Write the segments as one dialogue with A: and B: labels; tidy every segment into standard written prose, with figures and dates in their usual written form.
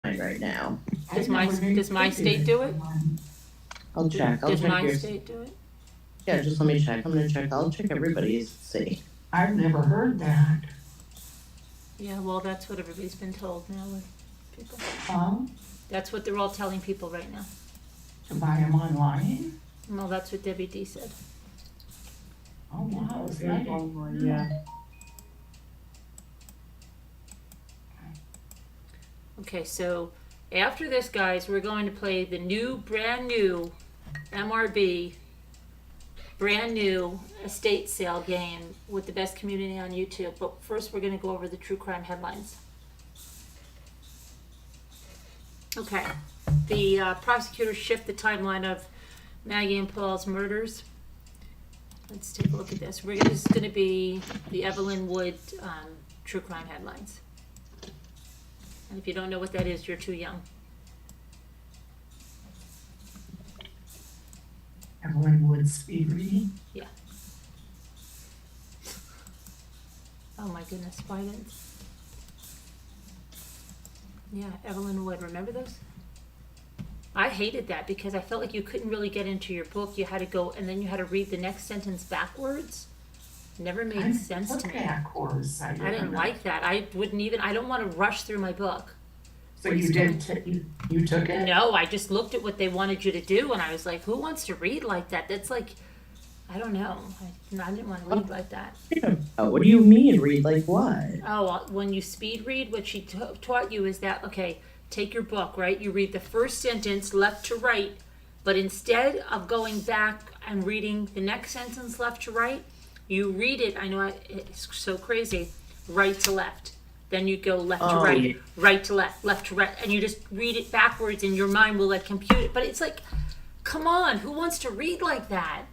A: right now.
B: Does my state do it?
A: I'll check.
B: Does my
A: yours.
B: state do it?
A: Yeah, just let me check. I'm gonna check. I'll check everybody's state.
C: I've never heard that.
B: Yeah, well, that's what everybody's been told now with people.
C: Um,
B: That's what they're all telling people right now.
C: to buy them online?
B: Well, that's what Debbie D said.
C: Oh, wow, is that it?
A: Yeah.
B: Okay, so after this, guys, we're going to play the brand new MRB, brand new estate sale game with the best community on YouTube. But first, we're going to go over the true crime headlines. Okay, the prosecutors shift the timeline of Maggie and Paul's murders. Let's take a look at this. This is going to be the Evelyn Wood true crime headlines. And if you don't know what that is, you're too young.
C: Evelyn Wood speed reading?
B: Yeah. Oh my goodness, why didn't... Yeah, Evelyn Wood, remember those? I hated that because I felt like you couldn't really get into your book. You had to go, and then you had to read the next sentence backwards. Never made sense to me.
C: Backwards.
B: I didn't like that. I don't want to rush through my book.
C: So you did, you took it?
B: No, I just looked at what they wanted you to do, and I was like, who wants to read like that? That's like, I don't know. I didn't want to read like that.
A: What do you mean, read like what?
B: Oh, when you speed read, what she taught you is that, okay, take your book, right? You read the first sentence left to right, but instead of going back and reading the next sentence left to right, you read it, I know it's so crazy, right to left. Then you go left to right, yeah. Right to left to right, and you just read it backwards and your mind will compute it. But it's like, come on, who wants to read like that?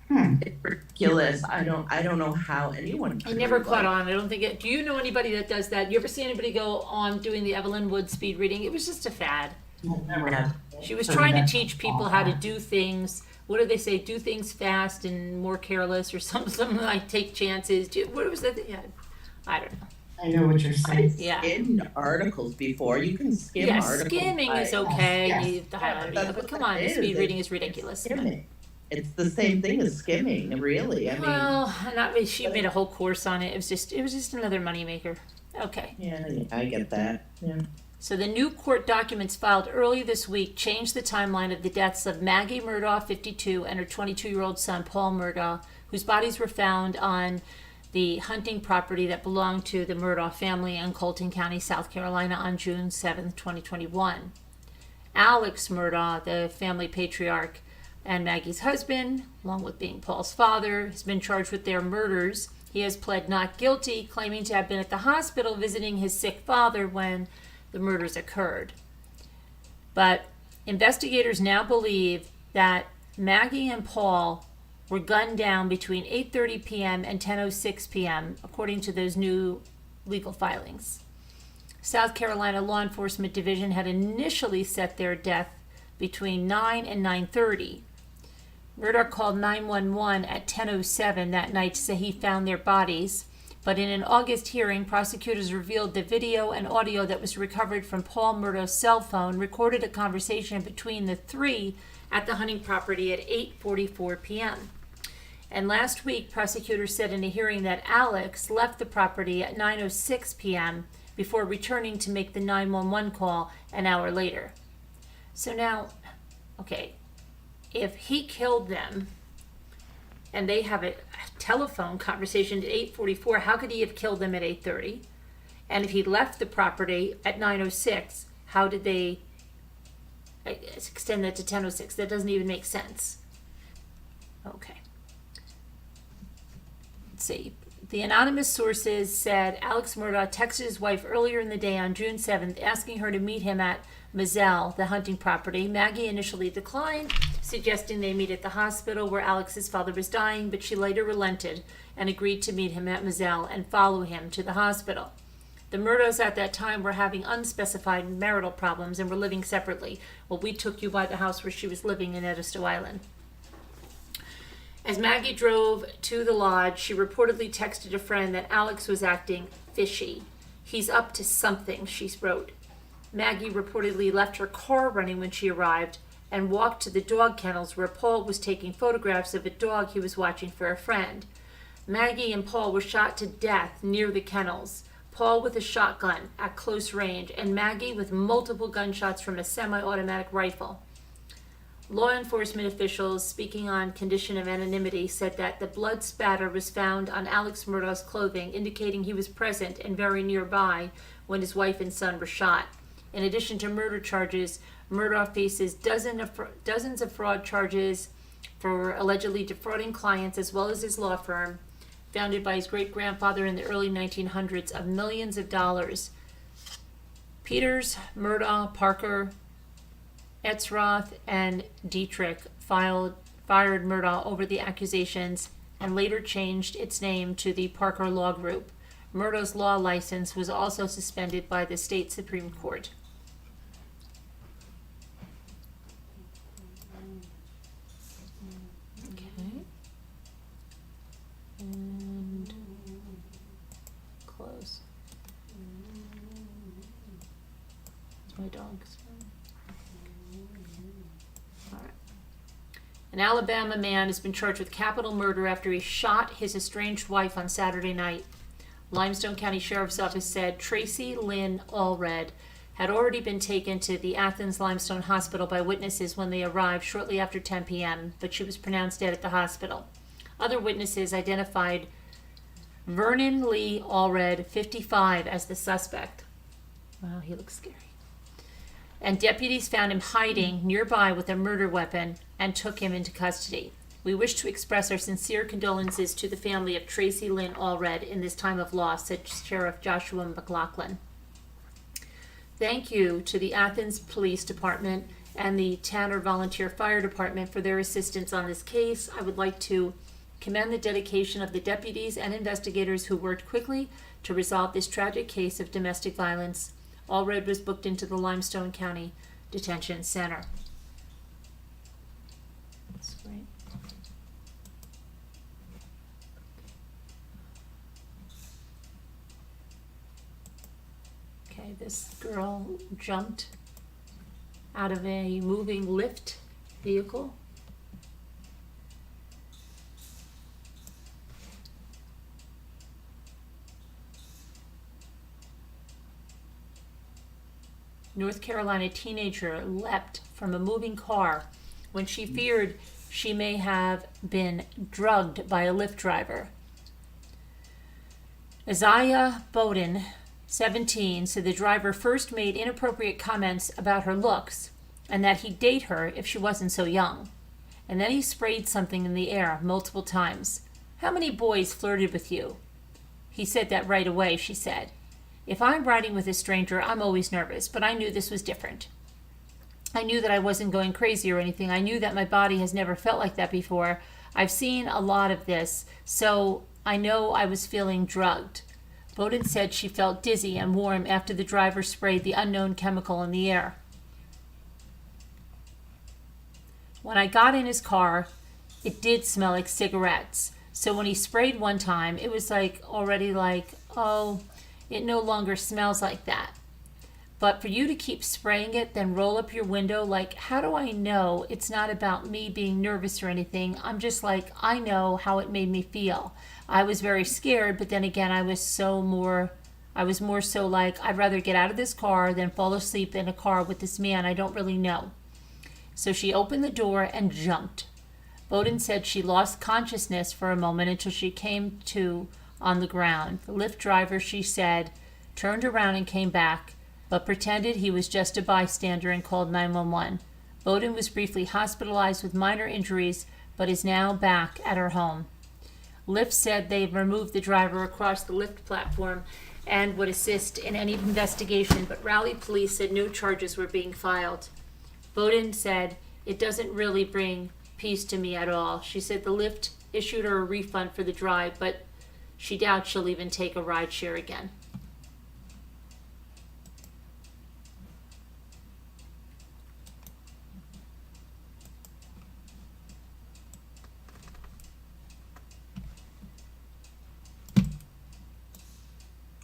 A: It's ridiculous. I don't know how anyone can.
B: I never caught on. I don't think it. Do you know anybody that does that? You ever see anybody go on doing the Evelyn Wood speed reading? It was just a fad.
C: Never have.
B: She was trying to teach people how to do things. What do they say? Do things fast and more careless, or something like take chances. What was that? Yeah, I don't know.
C: I know what you're saying.
B: Yeah.
A: Skimmed articles before. You can skim articles.
B: Skimming is okay.
C: Yes.
B: You have to highlight it. But come on, the speed reading is ridiculous.
A: Skimming. It's the same thing as skimming, really. I mean,
B: well, not really. She made a whole course on it. It was just another moneymaker. Okay.
A: Yeah, I get that. Yeah.
B: So the new court documents filed early this week changed the timeline of the deaths of Maggie Murdaugh, 52, and her 22-year-old son, Paul Murdaugh, whose bodies were found on the hunting property that belonged to the Murdaugh family in Colton County, South Carolina on June 7, 2021. Alex Murdaugh, the family patriarch, and Maggie's husband, along with being Paul's father, has been charged with their murders. He has pled not guilty, claiming to have been at the hospital visiting his sick father when the murders occurred. But investigators now believe that Maggie and Paul were gunned down between 8:30 p.m. and 10:06 p.m., according to those new legal filings. South Carolina Law Enforcement Division had initially set their death between 9 and 9:30. Murdaugh called 911 at 10:07 that night to say he found their bodies, but in an August hearing, prosecutors revealed the video and audio that was recovered from Paul Murdaugh's cell phone recorded a conversation between the three at the hunting property at 8:44 p.m. And last week, prosecutors said in a hearing that Alex left the property at 9:06 p.m. before returning to make the 911 call an hour later. So now, okay, if he killed them and they have a telephone conversation at 8:44, how could he have killed them at 8:30? And if he left the property at 9:06, how did they extend that to 10:06? That doesn't even make sense. Okay. Let's see. The anonymous sources said Alex Murdaugh texted his wife earlier in the day on June 7th, asking her to meet him at Mazzell, the hunting property. Maggie initially declined, suggesting they meet at the hospital where Alex's father was dying, but she later relented and agreed to meet him at Mazzell and follow him to the hospital. The Murdaughs at that time were having unspecified marital problems and were living separately. Well, we took you by the house where she was living in Edisto Island. As Maggie drove to the lodge, she reportedly texted a friend that Alex was acting fishy. He's up to something, she wrote. Maggie reportedly left her car running when she arrived and walked to the dog kennels where Paul was taking photographs of a dog he was watching for a friend. Maggie and Paul were shot to death near the kennels, Paul with a shotgun at close range, and Maggie with multiple gunshots from a semi-automatic rifle. Law enforcement officials, speaking on condition of anonymity, said that the blood spatter was found on Alex Murdaugh's clothing, indicating he was present and very nearby when his wife and son were shot. In addition to murder charges, Murdaugh faces dozens of fraud charges for allegedly defrauding clients, as well as his law firm, founded by his great-grandfather in the early 1900s, of millions of dollars. Peters, Murdaugh, Parker, Etzroth, and Dietrich fired Murdaugh over the accusations and later changed its name to the Parker Law Group. Murdaugh's law license was also suspended by the state Supreme Court. Okay. And close. It's my dog's. An Alabama man has been charged with capital murder after he shot his estranged wife on Saturday night. Limestone County Sheriff's Office said Tracy Lynn Allred had already been taken to the Athens Limestone Hospital by witnesses when they arrived shortly after 10 p.m., but she was pronounced dead at the hospital. Other witnesses identified Vernon Lee Allred, 55, as the suspect. Wow, he looks scary. And deputies found him hiding nearby with a murder weapon and took him into custody. We wish to express our sincere condolences to the family of Tracy Lynn Allred in this time of loss, said Sheriff Joshua McLaughlin. Thank you to the Athens Police Department and the Tanner Volunteer Fire Department for their assistance on this case. I would like to commend the dedication of the deputies and investigators who worked quickly to resolve this tragic case of domestic violence. Allred was booked into the Limestone County Detention Center. That's great. Okay, this girl jumped out of a moving lift vehicle. North Carolina teenager leapt from a moving car when she feared she may have been drugged by a Lyft driver. Isaiah Bowden, 17, said the driver first made inappropriate comments about her looks and that he'd date her if she wasn't so young. And then he sprayed something in the air multiple times. How many boys flirted with you? He said that right away, she said. If I'm riding with a stranger, I'm always nervous, but I knew this was different. I knew that I wasn't going crazy or anything. I knew that my body has never felt like that before. I've seen a lot of this, so I know I was feeling drugged. Bowden said she felt dizzy and warm after the driver sprayed the unknown chemical in the air. When I got in his car, it did smell like cigarettes. So when he sprayed one time, it was already like, oh, it no longer smells like that. But for you to keep spraying it, then roll up your window, how do I know it's not about me being nervous or anything? I'm just I know how it made me feel. I was very scared, but then again, I was more so I'd rather get out of this car than fall asleep in a car with this man I don't really know. So she opened the door and jumped. Bowden said she lost consciousness for a moment until she came to on the ground. The Lyft driver, she said, turned around and came back, but pretended he was just a bystander and called 911. Bowden was briefly hospitalized with minor injuries, but is now back at her home. Lyft said they've removed the driver across the Lyft platform and would assist in any investigation, but Raleigh police said no charges were being filed. Bowden said, it doesn't really bring peace to me at all. She said the Lyft issued her a refund for the drive, but she doubts she'll even take a ride share again.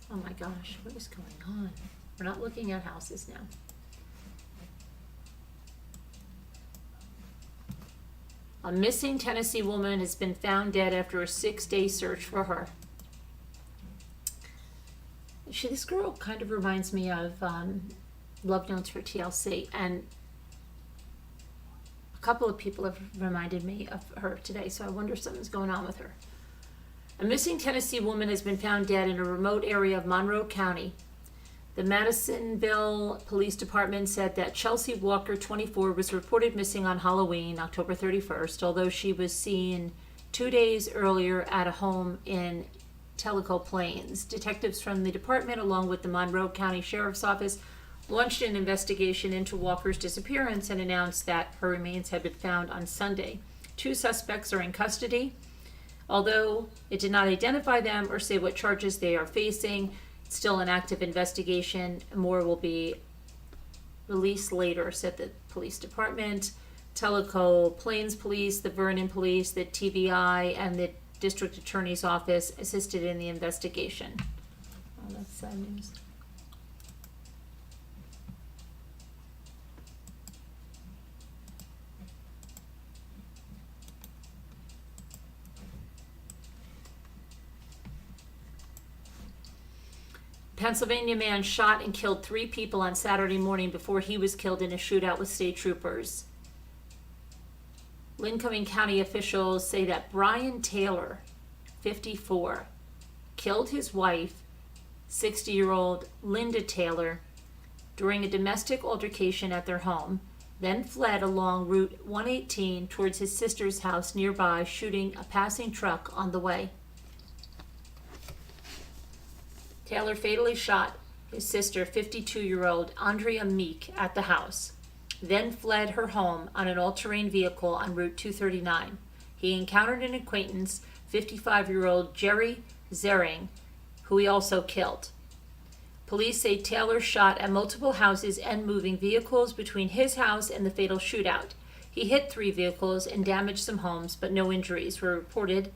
B: Oh my gosh, what is going on? We're not looking at houses now. A missing Tennessee woman has been found dead after a 6-day search for her. This girl kind of reminds me of Love Notes for TLC, and a couple of people have reminded me of her today, so I wonder if something's going on with her. A missing Tennessee woman has been found dead in a remote area of Monroe County. The Madisonville Police Department said that Chelsea Walker, 24, was reported missing on Halloween, October 31st, although she was seen 2 days earlier at a home in Calico Plains. Detectives from the department, along with the Monroe County Sheriff's Office, launched an investigation into Walker's disappearance and announced that her remains had been found on Sunday. 2 suspects are in custody. Although it did not identify them or say what charges they are facing, it's still an active investigation. More will be released later, said the police department. Calico Plains Police, the Vernon Police, the TVI, and the District Attorney's Office assisted in the investigation. Oh, that's sad news. Pennsylvania man shot and killed 3 people on Saturday morning before he was killed in a shootout with state troopers. Lyncoming County officials say that Brian Taylor, 54, killed his wife, 60-year-old Linda Taylor, during a domestic altercation at their home, then fled along Route 118 towards his sister's house nearby, shooting a passing truck on the way. Taylor fatally shot his sister, 52-year-old Andrea Meek, at the house, then fled her home on an all-terrain vehicle on Route 239. He encountered an acquaintance, 55-year-old Jerry Zering, who he also killed. Police say Taylor shot at multiple houses and moving vehicles between his house and the fatal shootout. He hit 3 vehicles and damaged some homes, but no injuries were reported.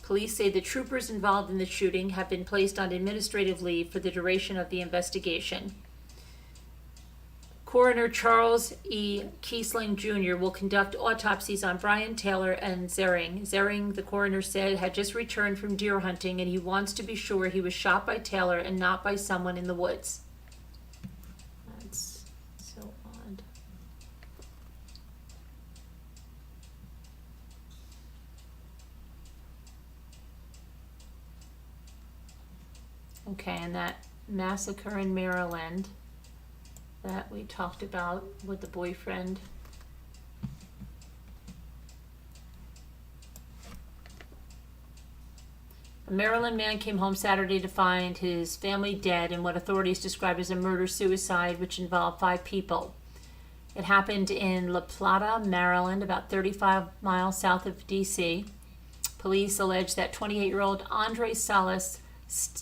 B: Police say the troopers involved in the shooting have been placed on administrative leave for the duration of the investigation. Coroner Charles E. Kiesling Jr. will conduct autopsies on Brian Taylor and Zering. Zering, the coroner said, had just returned from deer hunting, and he wants to be sure he was shot by Taylor and not by someone in the woods. That's so odd. Okay, and that massacre in Maryland that we talked about with the boyfriend. A Maryland man came home Saturday to find his family dead in what authorities described as a murder-suicide, which involved 5 people. It happened in La Plata, Maryland, about 35 miles south of D.C. Police allege that 28-year-old Andre Salas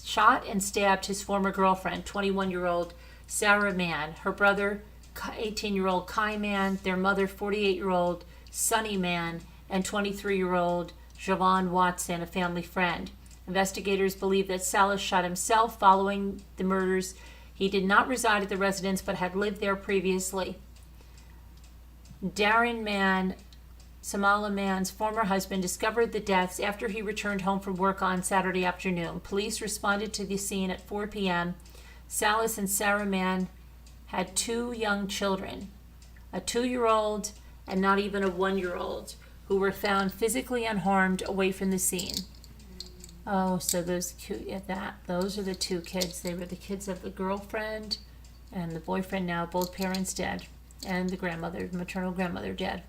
B: shot and stabbed his former girlfriend, 21-year-old Sarah Mann, her brother, 18-year-old Kai Mann, their mother, 48-year-old Sunny Mann, and 23-year-old Javon Watson, a family friend. Investigators believe that Salas shot himself following the murders. He did not reside at the residence but had lived there previously. Darren Mann, Samala Mann's former husband, discovered the deaths after he returned home from work on Saturday afternoon. Police responded to the scene at 4 p.m. Salas and Sarah Mann had 2 young children, a 2-year-old and not even a 1-year-old, who were found physically unharmed away from the scene. Oh, so those are the 2 kids. They were the kids of the girlfriend and the boyfriend, now both parents dead, and the maternal grandmother dead.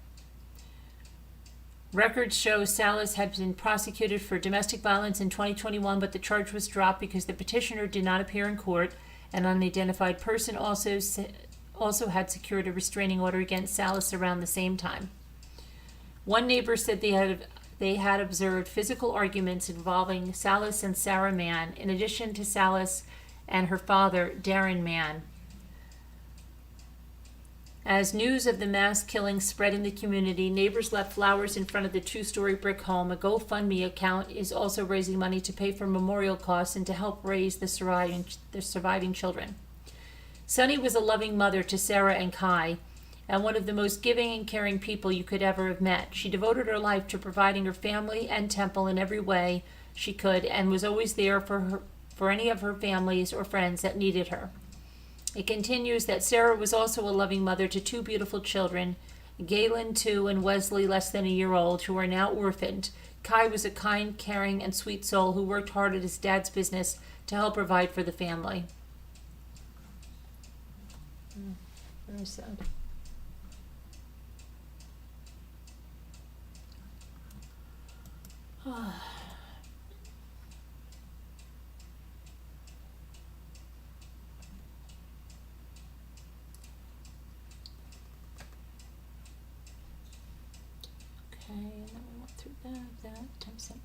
B: Records show Salas had been prosecuted for domestic violence in 2021, but the charge was dropped because the petitioner did not appear in court. An unidentified person also had secured a restraining order against Salas around the same time. One neighbor said they had observed physical arguments involving Salas and Sarah Mann, in addition to Salas and her father, Darren Mann. As news of the mass killing spread in the community, neighbors left flowers in front of the two-story brick home. A GoFundMe account is also raising money to pay for memorial costs and to help raise the surviving children. Sunny was a loving mother to Sarah and Kai, and one of the most giving and caring people you could ever have met. She devoted her life to providing her family and temple in every way she could, and was always there for any of her families or friends that needed her. It continues that Sarah was also a loving mother to two beautiful children, Galen, 2, and Wesley, less than a year old, who are now orphaned. Kai was a kind, caring, and sweet soul who worked hard at his dad's business to help provide for the family. Very sad. Okay, and then we went through that times that.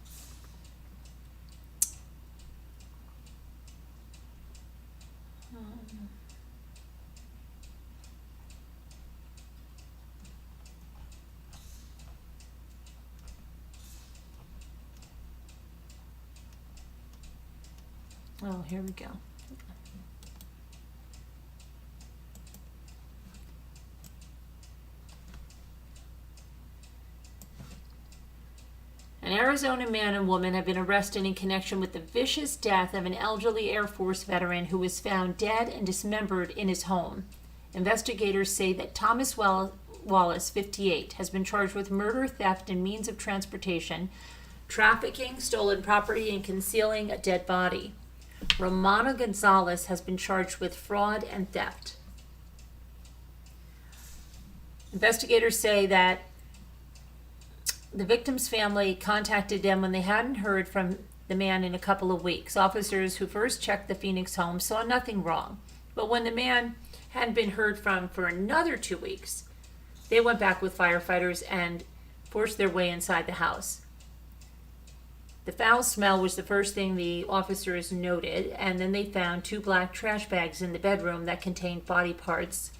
B: Oh, here we go. An Arizona man and woman have been arrested in connection with the vicious death of an elderly Air Force veteran who was found dead and dismembered in his home. Investigators say that Thomas Wallace, 58, has been charged with murder, theft, and means of transportation, trafficking, stolen property, and concealing a dead body. Romano Gonzalez has been charged with fraud and theft. Investigators say that the victim's family contacted them when they hadn't heard from the man in a couple of weeks. Officers who first checked the Phoenix home saw nothing wrong. But when the man hadn't been heard from for another 2 weeks, they went back with firefighters and forced their way inside the house. The foul smell was the first thing the officers noted, and then they found 2 black trash bags in the bedroom that contained body parts.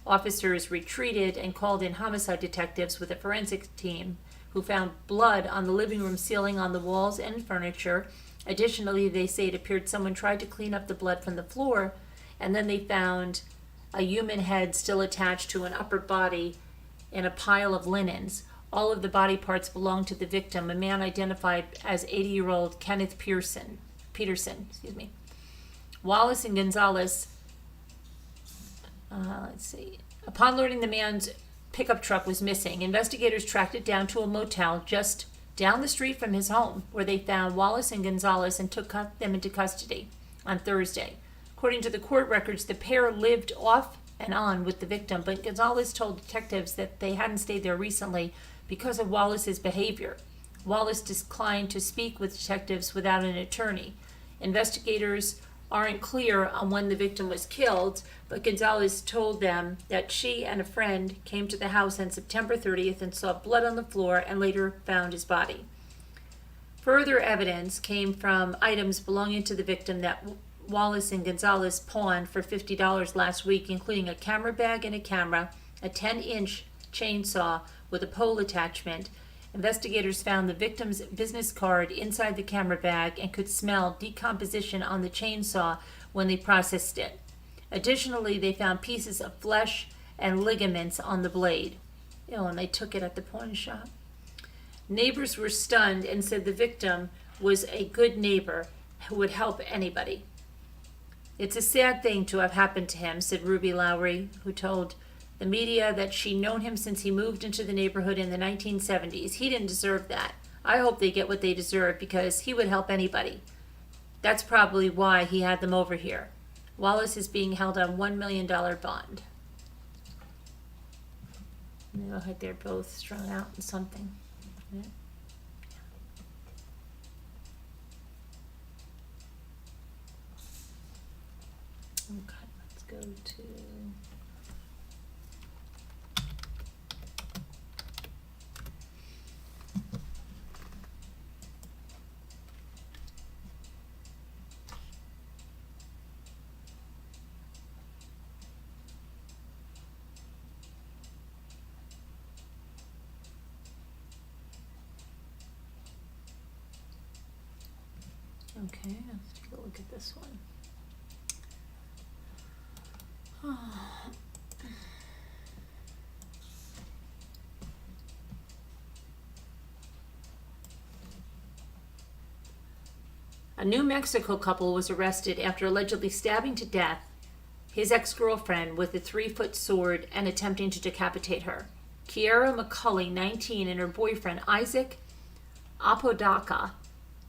B: Officers retreated and called in homicide detectives with a forensic team who found blood on the living room ceiling, on the walls, and furniture. Additionally, they say it appeared someone tried to clean up the blood from the floor, and then they found a human head still attached to an upper body in a pile of linens. All of the body parts belonged to the victim, a man identified as 80-year-old Kenneth Peterson. Wallace and Gonzalez, upon learning the man's pickup truck was missing, investigators tracked it down to a motel just down the street from his home, where they found Wallace and Gonzalez and took them into custody on Thursday. According to the court records, the pair lived off and on with the victim, but Gonzalez told detectives that they hadn't stayed there recently because of Wallace's behavior. Wallace declined to speak with detectives without an attorney. Investigators aren't clear on when the victim was killed, but Gonzalez told them that she and a friend came to the house on September 30th and saw blood on the floor and later found his body. Further evidence came from items belonging to the victim that Wallace and Gonzalez pawned for $50 last week, including a camera bag and a camera, a 10-inch chainsaw with a pole attachment. Investigators found the victim's business card inside the camera bag and could smell decomposition on the chainsaw when they processed it. Additionally, they found pieces of flesh and ligaments on the blade. And they took it at the pawn shop. Neighbors were stunned and said the victim was a good neighbor who would help anybody. It's a sad thing to have happened to him, said Ruby Lowry, who told the media that she'd known him since he moved into the neighborhood in the 1970s. He didn't deserve that. I hope they get what they deserve because he would help anybody. That's probably why he had them over here. Wallace is being held on $1 million bond. They look like they're both strung out in something. Yeah. Okay, let's go to... Okay, let's take a look at this one. A New Mexico couple was arrested after allegedly stabbing to death his ex-girlfriend with a 3-foot sword and attempting to decapitate her. Kiera McCulley, 19, and her boyfriend Isaac Apodaca,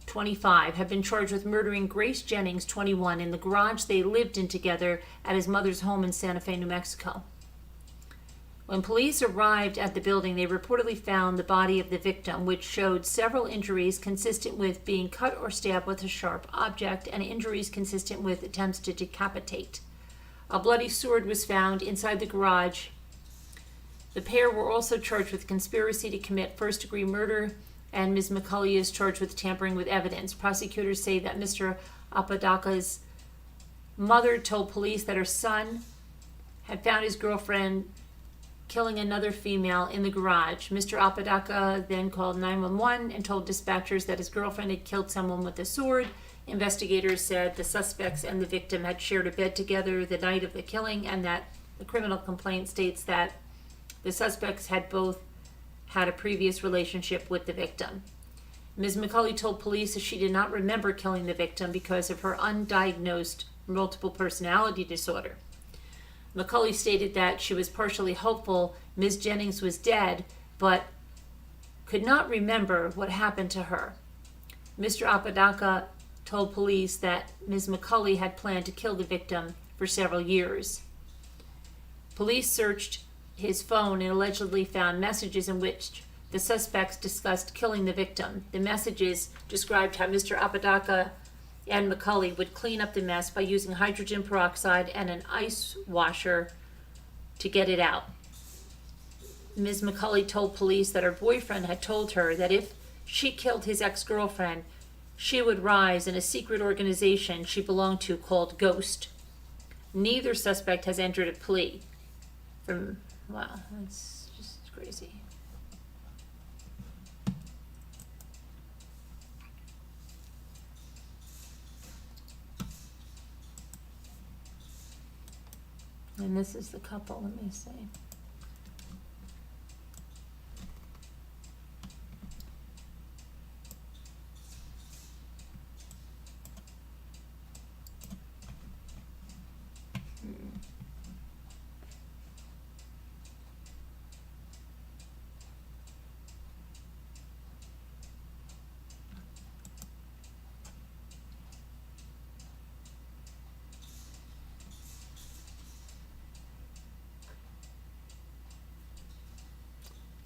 B: 25, have been charged with murdering Grace Jennings, 21, in the garage they lived in together at his mother's home in Santa Fe, New Mexico. When police arrived at the building, they reportedly found the body of the victim, which showed several injuries consistent with being cut or stabbed with a sharp object and injuries consistent with attempts to decapitate. A bloody sword was found inside the garage. The pair were also charged with conspiracy to commit first-degree murder, and Ms. McCulley is charged with tampering with evidence. Prosecutors say that Mr. Apodaca's mother told police that her son had found his girlfriend killing another female in the garage. Mr. Apodaca then called 911 and told dispatchers that his girlfriend had killed someone with a sword. Investigators said the suspects and the victim had shared a bed together the night of the killing, and that the criminal complaint states that the suspects had both had a previous relationship with the victim. Ms. McCulley told police that she did not remember killing the victim because of her undiagnosed multiple personality disorder. McCulley stated that she was partially hopeful Ms. Jennings was dead, but could not remember what happened to her. Mr. Apodaca told police that Ms. McCulley had planned to kill the victim for several years. Police searched his phone and allegedly found messages in which the suspects discussed killing the victim. The messages described how Mr. Apodaca and McCulley would clean up the mess by using hydrogen peroxide and an ice washer to get it out. Ms. McCulley told police that her boyfriend had told her that if she killed his ex-girlfriend, she would rise in a secret organization she belonged to called Ghost. Neither suspect has entered a plea. Wow, that's just crazy. And this is the couple, let me see.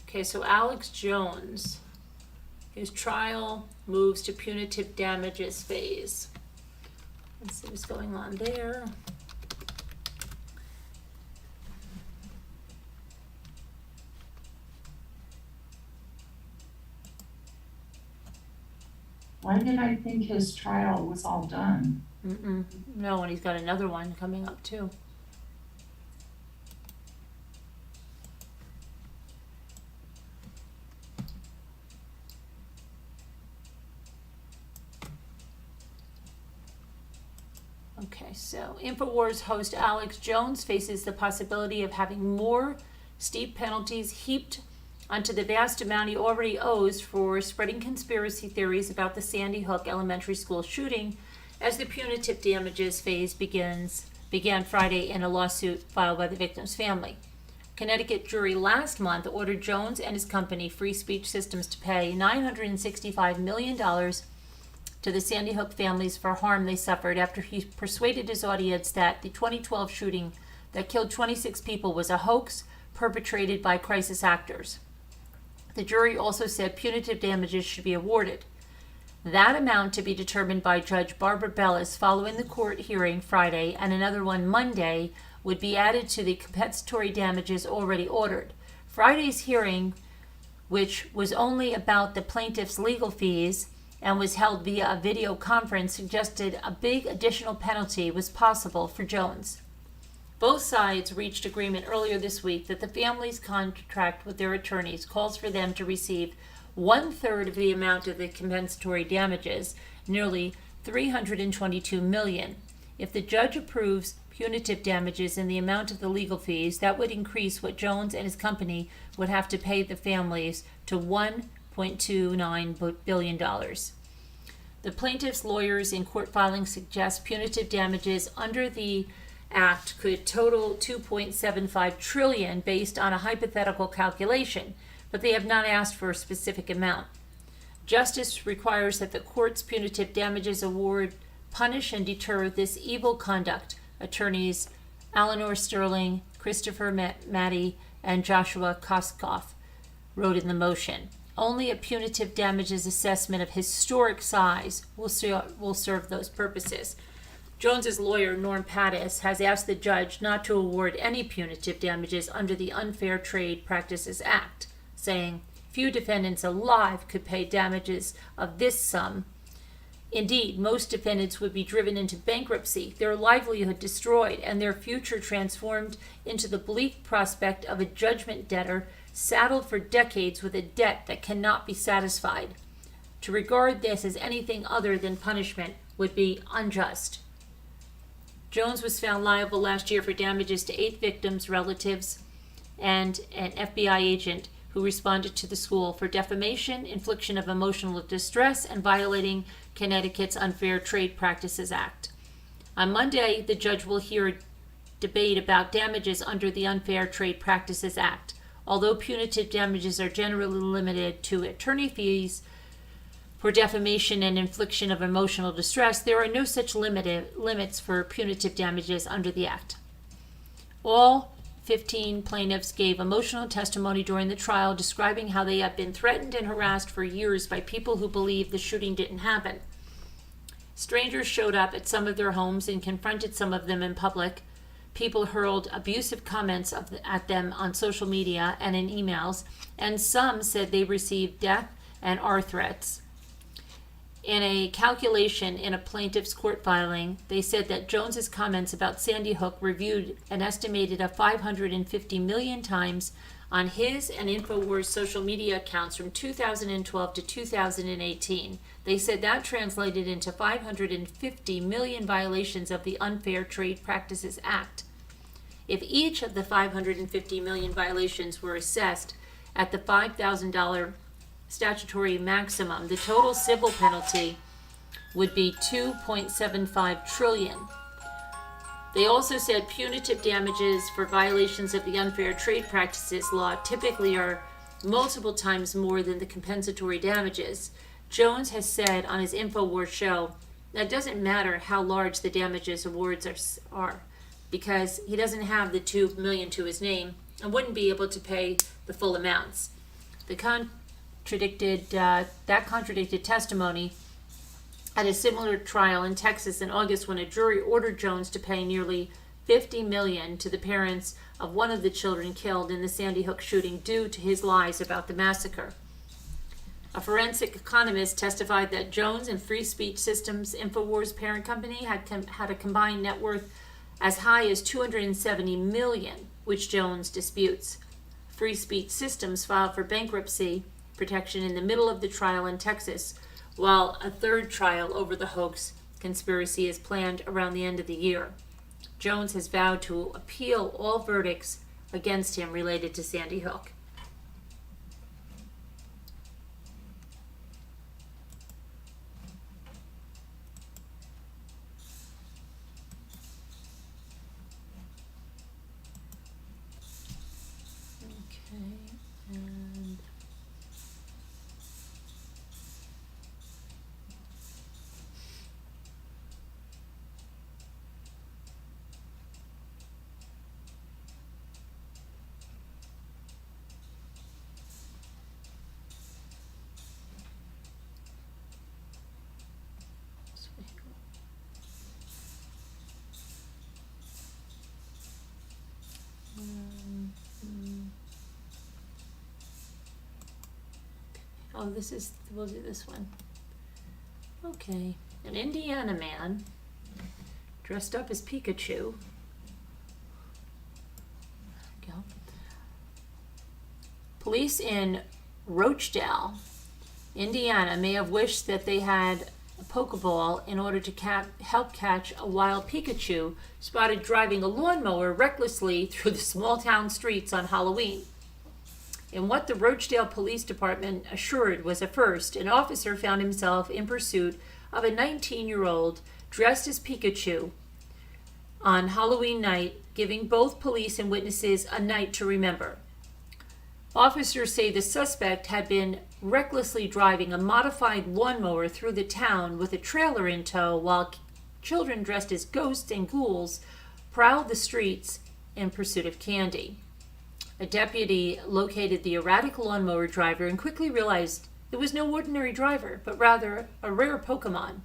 B: Okay, so Alex Jones, his trial moves to punitive damages phase. Let's see what's going on there.
C: Why did I think his trial was all done?
B: No, and he's got another one coming up too. Okay, so InfoWars host Alex Jones faces the possibility of having more steep penalties heaped onto the vast amount he already owes for spreading conspiracy theories about the Sandy Hook Elementary School shooting, as the punitive damages phase began Friday in a lawsuit filed by the victim's family. Connecticut jury last month ordered Jones and his company, Free Speech Systems, to pay $965 million to the Sandy Hook families for harm they suffered after he persuaded his audience that the 2012 shooting that killed 26 people was a hoax perpetrated by crisis actors. The jury also said punitive damages should be awarded. That amount to be determined by Judge Barbara Bellis following the court hearing Friday, and another one Monday would be added to the compensatory damages already ordered. Friday's hearing, which was only about the plaintiff's legal fees and was held via a video conference, suggested a big additional penalty was possible for Jones. Both sides reached agreement earlier this week that the family's contract with their attorneys calls for them to receive 1/3 of the amount of the compensatory damages, nearly $322 million. If the judge approves punitive damages in the amount of the legal fees, that would increase what Jones and his company would have to pay the families to $1.29 billion. The plaintiff's lawyers in court filings suggest punitive damages under the Act could total $2.75 trillion based on a hypothetical calculation, but they have not asked for a specific amount. Justice requires that the court's punitive damages award punish and deter this evil conduct, attorneys Eleanor Sterling, Christopher Matty, and Joshua Koskoff wrote in the motion. Only a punitive damages assessment of historic size will serve those purposes. Jones's lawyer, Norm Pattis, has asked the judge not to award any punitive damages under the Unfair Trade Practices Act, saying, "Few defendants alive could pay damages of this sum. Indeed, most defendants would be driven into bankruptcy, their livelihood destroyed, and their future transformed into the bleak prospect of a judgment debtor saddled for decades with a debt that cannot be satisfied. To regard this as anything other than punishment would be unjust." Jones was found liable last year for damages to 8 victims' relatives and an FBI agent who responded to the school for defamation, infliction of emotional distress, and violating Connecticut's Unfair Trade Practices Act. On Monday, the judge will hear a debate about damages under the Unfair Trade Practices Act. Although punitive damages are generally limited to attorney fees for defamation and infliction of emotional distress, there are no such limits for punitive damages under the Act. All 15 plaintiffs gave emotional testimony during the trial, describing how they have been threatened and harassed for years by people who believe the shooting didn't happen. Strangers showed up at some of their homes and confronted some of them in public. People hurled abusive comments at them on social media and in emails, and some said they received death and are threats. In a calculation in a plaintiff's court filing, they said that Jones's comments about Sandy Hook reviewed an estimated of 550 million times on his and InfoWars social media accounts from 2012 to 2018. They said that translated into 550 million violations of the Unfair Trade Practices Act. If each of the 550 million violations were assessed at the $5,000 statutory maximum, the total civil penalty would be $2.75 trillion. They also said punitive damages for violations of the Unfair Trade Practices Law typically are multiple times more than the compensatory damages. Jones has said on his InfoWars show that it doesn't matter how large the damages awards are because he doesn't have the $2 million to his name and wouldn't be able to pay the full amounts. That contradicted testimony at a similar trial in Texas in August when a jury ordered Jones to pay nearly $50 million to the parents of one of the children killed in the Sandy Hook shooting due to his lies about the massacre. A forensic economist testified that Jones and Free Speech Systems, InfoWars' parent company, had a combined net worth as high as $270 million, which Jones disputes. Free Speech Systems filed for bankruptcy protection in the middle of the trial in Texas, while a third trial over the hoax conspiracy is planned around the end of the year. Jones has vowed to appeal all verdicts against him related to Sandy Hook. We'll do this one. Okay. An Indiana man dressed up as Pikachu. There we go. Police in Rochdale, Indiana, may have wished that they had a Pokeball in order to help catch a wild Pikachu spotted driving a lawnmower recklessly through the small town streets on Halloween. In what the Rochdale Police Department assured was a first, an officer found himself in pursuit of a 19-year-old dressed as Pikachu on Halloween night, giving both police and witnesses a night to remember. Officers say the suspect had been recklessly driving a modified lawnmower through the town with a trailer in tow while children dressed as ghosts and ghouls prowled the streets in pursuit of candy. A deputy located the erratic lawnmower driver and quickly realized it was no ordinary driver, but rather a rare Pokemon,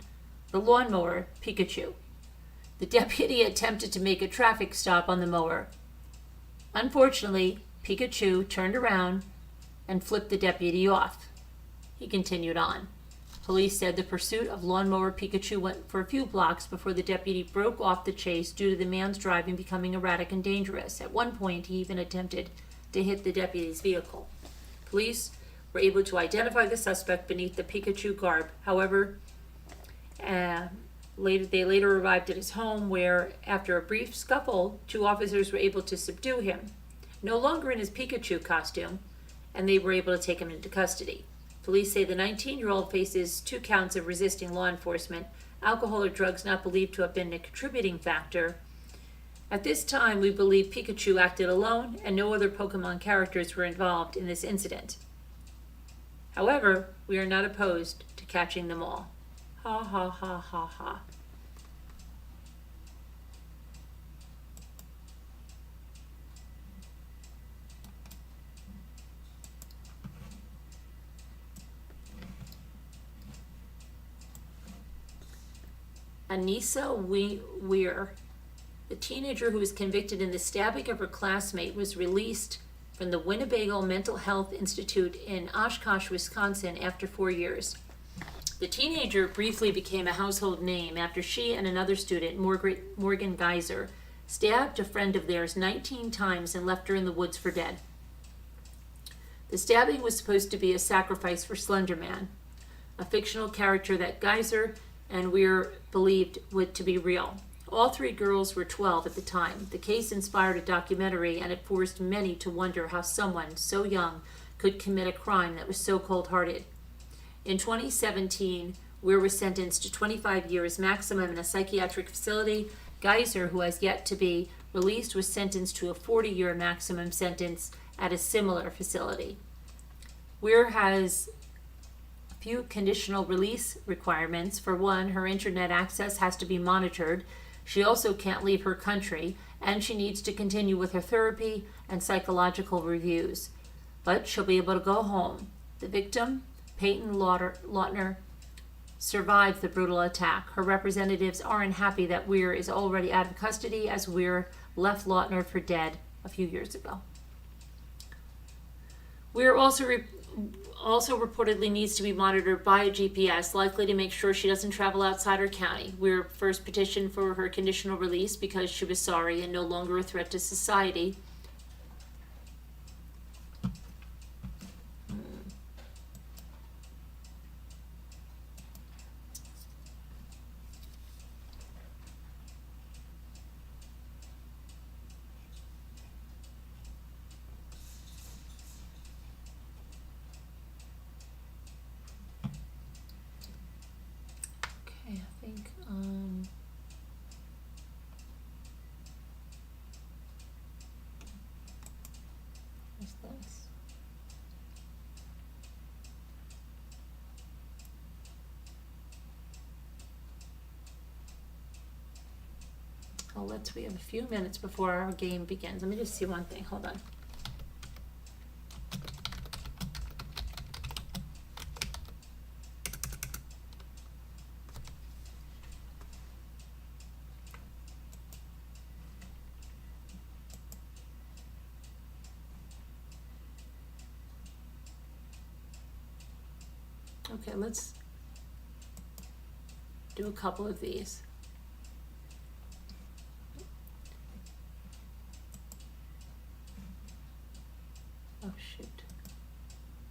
B: the lawnmower Pikachu. The deputy attempted to make a traffic stop on the mower. Unfortunately, Pikachu turned around and flipped the deputy off. He continued on. Police said the pursuit of lawnmower Pikachu went for a few blocks before the deputy broke off the chase due to the man's driving becoming erratic and dangerous. At one point, he even attempted to hit the deputy's vehicle. Police were able to identify the suspect beneath the Pikachu garb. However, they later arrived at his home where, after a brief scuffle, 2 officers were able to subdue him, no longer in his Pikachu costume, and they were able to take him into custody. Police say the 19-year-old faces 2 counts of resisting law enforcement, alcohol or drugs not believed to have been a contributing factor. At this time, we believe Pikachu acted alone and no other Pokemon characters were involved in this incident. However, we are not opposed to catching them all. Ha ha ha ha ha. Anissa Weir, the teenager who was convicted in the stabbing of her classmate, was released from the Winnebago Mental Health Institute in Oshkosh, Wisconsin after 4 years. The teenager briefly became a household name after she and another student, Morgan Geyser, stabbed a friend of theirs 19 times and left her in the woods for dead. The stabbing was supposed to be a sacrifice for Slender Man, a fictional character that Geyser and Weir believed to be real. All 3 girls were 12 at the time. The case inspired a documentary, and it forced many to wonder how someone so young could commit a crime that was so cold-hearted. In 2017, Weir was sentenced to 25 years maximum in a psychiatric facility. Geyser, who has yet to be released, was sentenced to a 40-year maximum sentence at a similar facility. Weir has few conditional release requirements. For one, her internet access has to be monitored. She also can't leave her country, and she needs to continue with her therapy and psychological reviews. But she'll be able to go home. The victim, Peyton Lautner, survived the brutal attack. Her representatives aren't happy that Weir is already out of custody, as Weir left Lautner for dead a few years ago. Weir also reportedly needs to be monitored by a GPS, likely to make sure she doesn't travel outside her county. Weir first petitioned for her conditional release because she was sorry and no longer a threat to society. We have a few minutes before our game begins. Let me just see one thing. Hold on. Okay, let's do a couple of these. Oh shoot.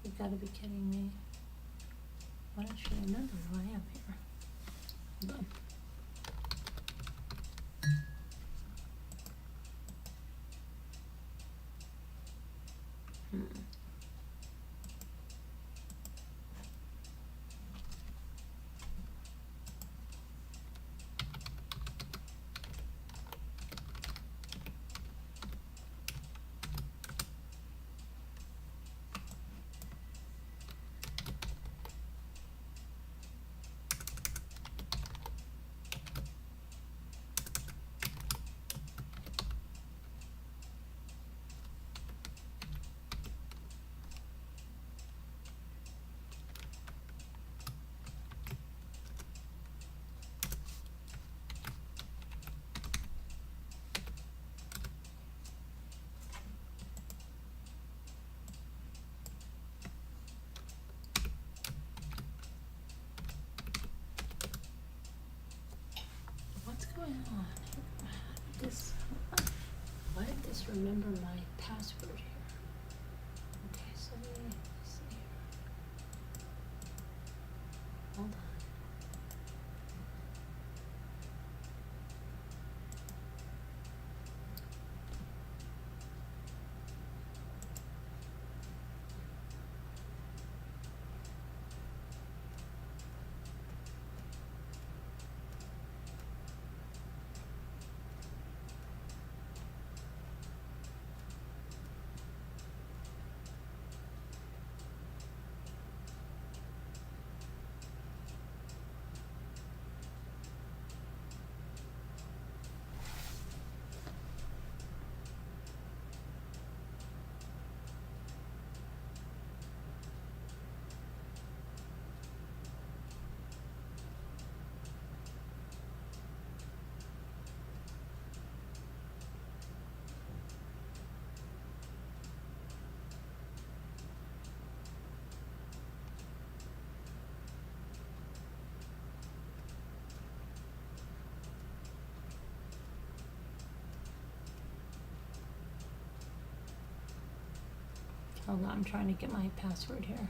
B: You've got to be kidding me. Why don't you remember who I am here? Hold on. What's going on? Why did this remember my password here? Okay, so let's see here. Hold on. Hold on, I'm trying to get my password here.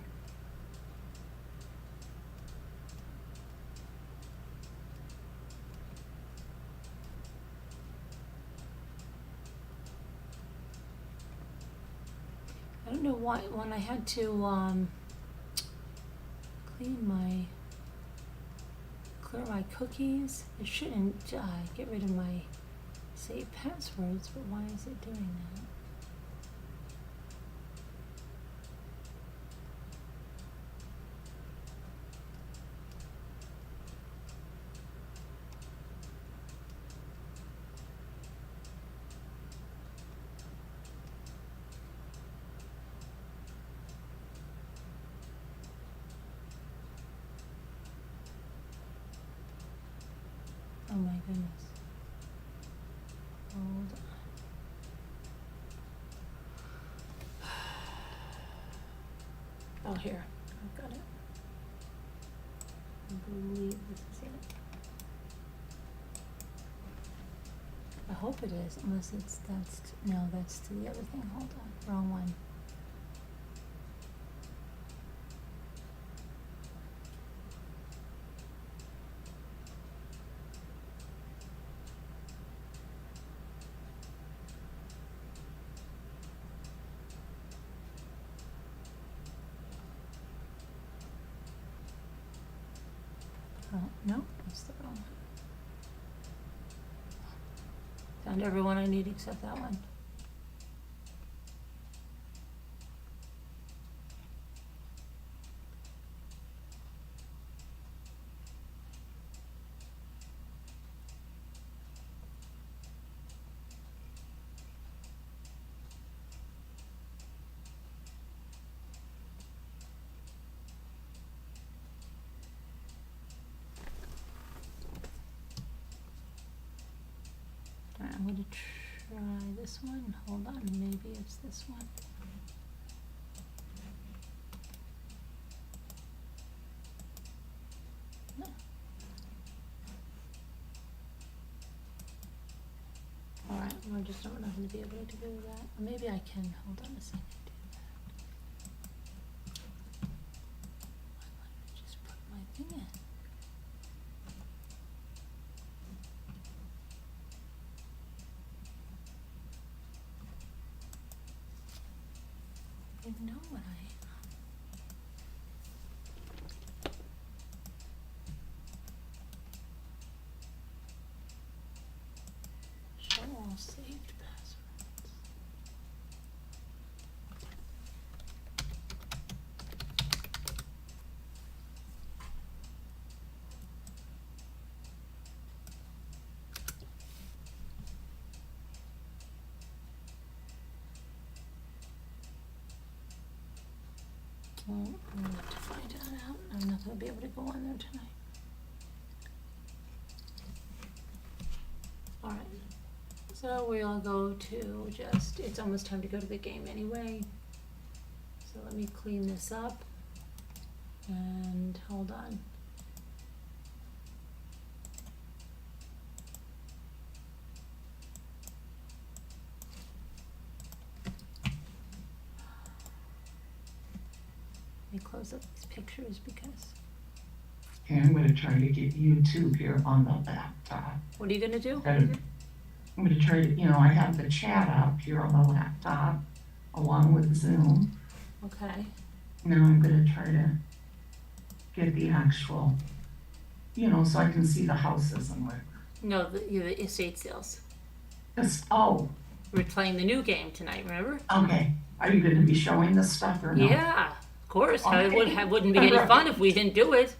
B: I don't know why when I had to clear my cookies, it shouldn't get rid of my saved passwords, but why is it doing that? Oh my goodness. Hold on. Oh, here. I've got it. I believe this is it. I hope it is, unless no, that's to the other thing. Hold on. Wrong one. Oh, no, that's the wrong one. Found everyone I need except that one. Alright, I'm gonna try this one. Hold on, maybe it's this one. No. Alright, I just don't know if I'm gonna be able to do that. Or maybe I can. Hold on a second. Do that. Why don't I just put my thing in? even know what show all saved passwords. Well, I'm gonna have to find that out. I'm not gonna be able to go on there tonight. Alright, so we'll go to just, it's almost time to go to the game anyway. So let me clean this up. And hold on. Let me close up these pictures because,
D: Okay, I'm gonna try to get YouTube here on the laptop.
B: what are you gonna do?
D: I'm gonna try to, I have the chat up here on the laptop along with Zoom.
B: Okay,
D: Now I'm gonna try to get the actual, so I can see the houses and whatever.
B: no, the estate sales.
D: Oh,
B: We're playing the new game tonight, remember?
D: okay. Are you gonna be showing this stuff or no?
B: Yeah, of course,
D: Okay.
B: it wouldn't be any fun if we didn't do it.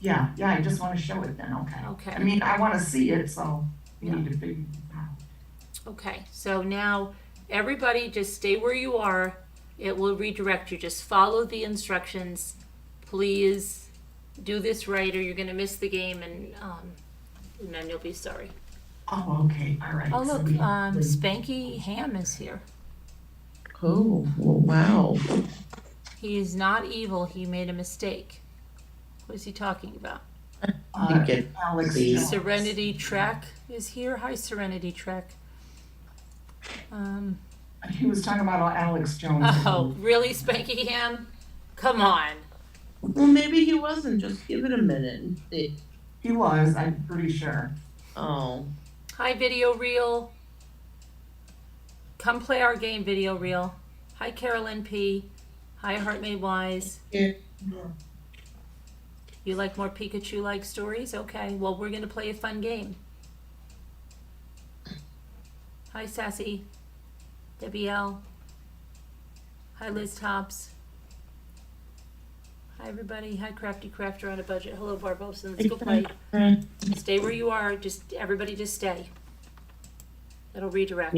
D: Yeah, I just wanna show it then, okay.
B: Okay.
D: I mean, I wanna see it, so we
B: Yeah.
D: need to figure it out.
B: Okay, so now everybody just stay where you are. It will redirect you. Just follow the instructions. Please do this right or you're gonna miss the game and then you'll be sorry.
D: Oh, okay, all right.
B: Oh,
D: so
B: look,
D: we-
B: Spanky Ham is here.
A: Oh, wow.
B: He is not evil. He made a mistake. What is he talking about?
A: I think it-
D: Alex
A: the-
D: Jones.
B: Serenity Trek is here. Hi, Serenity Trek.
D: He was talking about Alex Jones.
B: Oh, really, Spanky Ham? Come on.
A: Well, maybe he wasn't. Just give it a minute.
D: He was, I'm pretty sure.
A: Oh,
B: Hi, Video Reel. Come play our game, Video Reel. Hi, Carolyn P. Hi, Heart Made Wise.
A: Yeah.
B: You like more Pikachu-like stories? Okay, well, we're gonna play a fun game. Hi, Sassy. Debbie L. Hi, Liz Tops. Hi, everybody. Hi, Crafty Crafter on a budget. Hello, Barbosa. Let's go play. Stay where you are. Everybody just stay. It'll redirect.